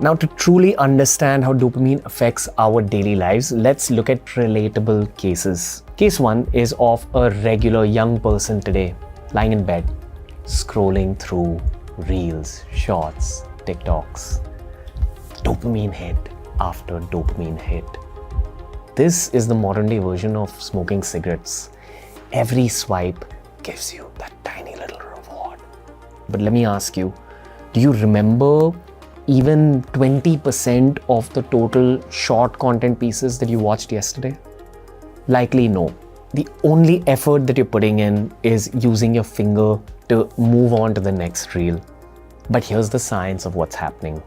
Now, to truly understand how dopamine affects our daily lives, let's look at relatable cases. Case 1 is of a regular young person today, lying in bed, scrolling through reels, shorts, TikToks. Dopamine hit after dopamine hit. This is the modern day version of smoking cigarettes. Every swipe gives you that tiny little reward. But let me ask you, do you remember even 20% of the total short content pieces that you watched yesterday? Likely no. The only effort that you're putting in is using your finger to move on to the next reel. But here's the science of what's happening.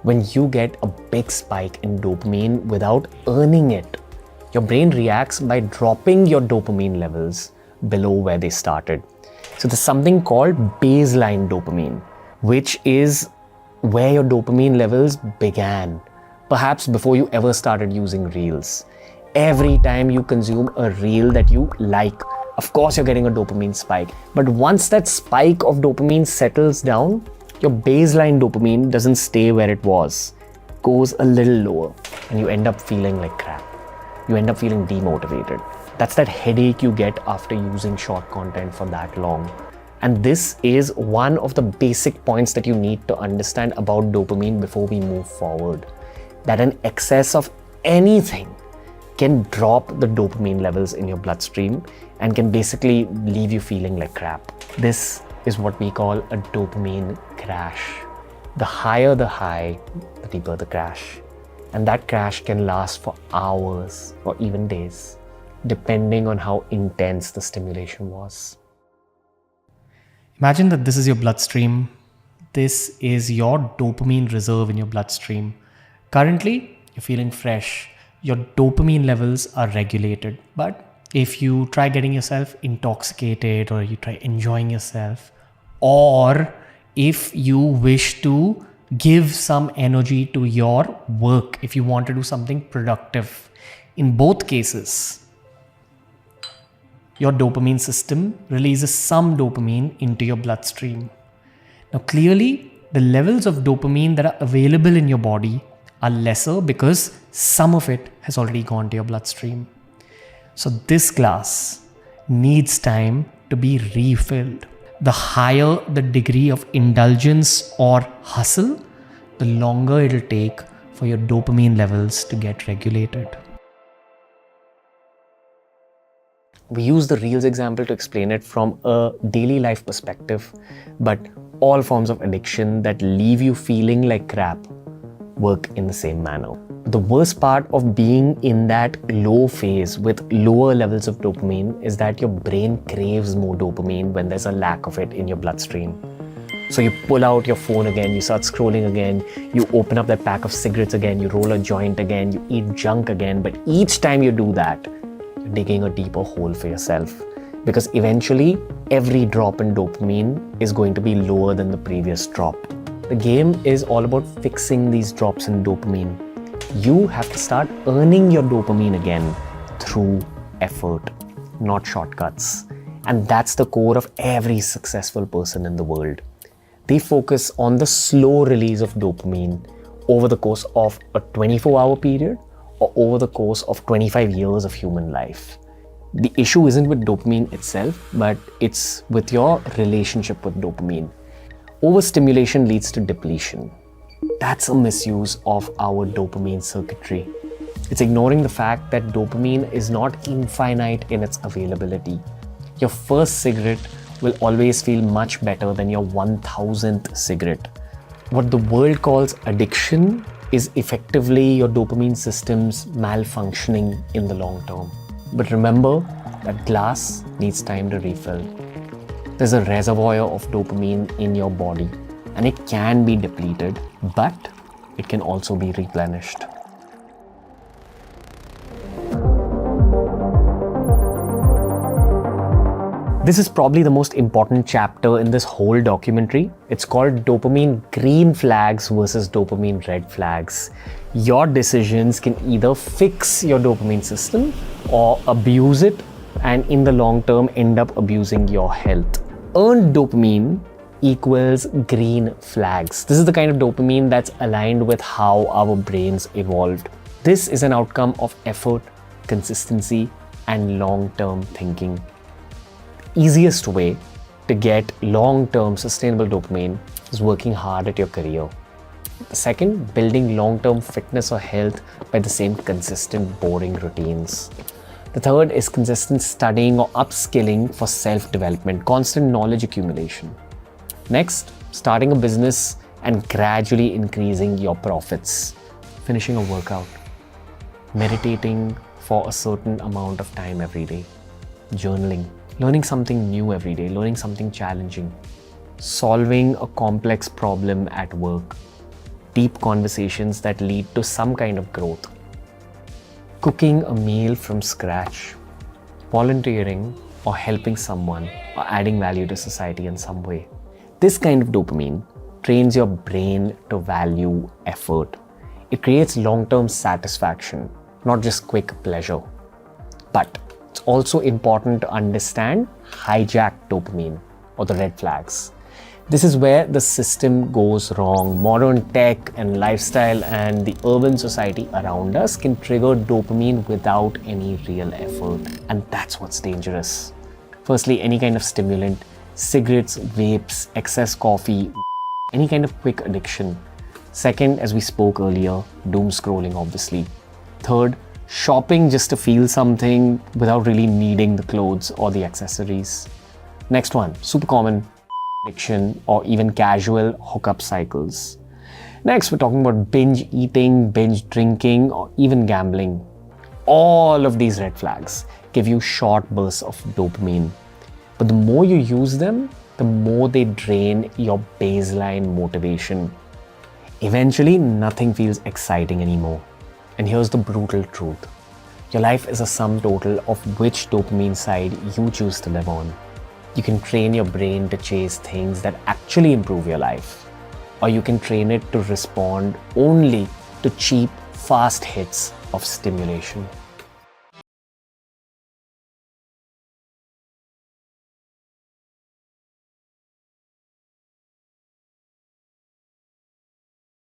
When you get a big spike in dopamine without earning it, your brain reacts by dropping your dopamine levels below where they started. So there's something called baseline dopamine, which is where your dopamine levels began, perhaps before you ever started using reels. Every time you consume a reel that you like, of course you're getting a dopamine spike. But once that spike of dopamine settles down, your baseline dopamine doesn't stay where it was, it goes a little lower, and you end up feeling like crap. You end up feeling demotivated. That's that headache you get after using short content for that long. And this is one of the basic points that you need to understand about dopamine before we move forward. That an excess of anything can drop the dopamine levels in your bloodstream and can basically leave you feeling like crap. This is what we call a dopamine crash. The higher the high, the deeper the crash. And that crash can last for hours or even days, depending on how intense the stimulation was. Imagine that this is your bloodstream. This is your dopamine reserve in your bloodstream. Currently, you're feeling fresh. Your dopamine levels are regulated. But if you try getting yourself intoxicated, or you try enjoying yourself, or if you wish to give some energy to your work, if you want to do something productive, in both cases, your dopamine system releases some dopamine into your bloodstream. Now, clearly, the levels of dopamine that are available in your body are lesser because some of it has already gone to your bloodstream. So this glass needs time to be refilled. The higher the degree of indulgence or hustle, the longer it'll take for your dopamine levels to get regulated. We use the Reels example to explain it from a daily life perspective, but all forms of addiction that leave you feeling like crap work in the same manner. The worst part of being in that low phase with lower levels of dopamine is that your brain craves more dopamine when there's a lack of it in your bloodstream. So you pull out your phone again, you start scrolling again, you open up that pack of cigarettes again, you roll a joint again, you eat junk again, but each time you do that, you're digging a deeper hole for yourself. Because eventually, every drop in dopamine is going to be lower than the previous drop. The game is all about fixing these drops in dopamine. You have to start earning your dopamine again through effort, not shortcuts. And that's the core of every successful person in the world. They focus on the slow release of dopamine over the course of a 24-hour period or over the course of 25 years of human life. The issue isn't with dopamine itself, but it's with your relationship with dopamine. Overstimulation leads to depletion. That's a misuse of our dopamine circuitry. It's ignoring the fact that dopamine is not infinite in its availability. Your first cigarette will always feel much better than your 1000th cigarette. What the world calls addiction is effectively your dopamine system's malfunctioning in the long term. But remember, that glass needs time to refill. There's a reservoir of dopamine in your body, and it can be depleted, but it can also be replenished. This is probably the most important chapter in this whole documentary. It's called Dopamine Green Flags versus Dopamine Red Flags. Your decisions can either fix your dopamine system or abuse it and in the long term end up abusing your health. Earned dopamine equals green flags. This is the kind of dopamine that's aligned with how our brains evolved. This is an outcome of effort, consistency, and long-term thinking. The easiest way to get long-term sustainable dopamine is working hard at your career. The second, building long-term fitness or health by the same consistent, boring routines. The third is consistent studying or upskilling for self-development, constant knowledge accumulation. Next, starting a business and gradually increasing your profits. Finishing a workout. Meditating for a certain amount of time every day. Journaling. Learning something new every day, learning something challenging. Solving a complex problem at work. Deep conversations that lead to some kind of growth. Cooking a meal from scratch. Volunteering or helping someone or adding value to society in some way. This kind of dopamine trains your brain to value effort. It creates long-term satisfaction, not just quick pleasure. But it's also important to understand hijacked dopamine or the red flags. This is where the system goes wrong. Modern tech and lifestyle and the urban society around us can trigger dopamine without any real effort. And that's what's dangerous. Firstly, any kind of stimulant, cigarettes, vapes, excess coffee, any kind of quick addiction. Second, as we spoke earlier, doom scrolling obviously. Third, shopping just to feel something without really needing the clothes or the accessories. Next one, super common, addiction or even casual hookup cycles. Next, we're talking about binge eating, binge drinking, or even gambling. All of these red flags give you short bursts of dopamine. But the more you use them, the more they drain your baseline motivation. Eventually, nothing feels exciting anymore. And here's the brutal truth. Your life is a sum total of which dopamine side you choose to live on. You can train your brain to chase things that actually improve your life, or you can train it to respond only to cheap, fast hits of stimulation.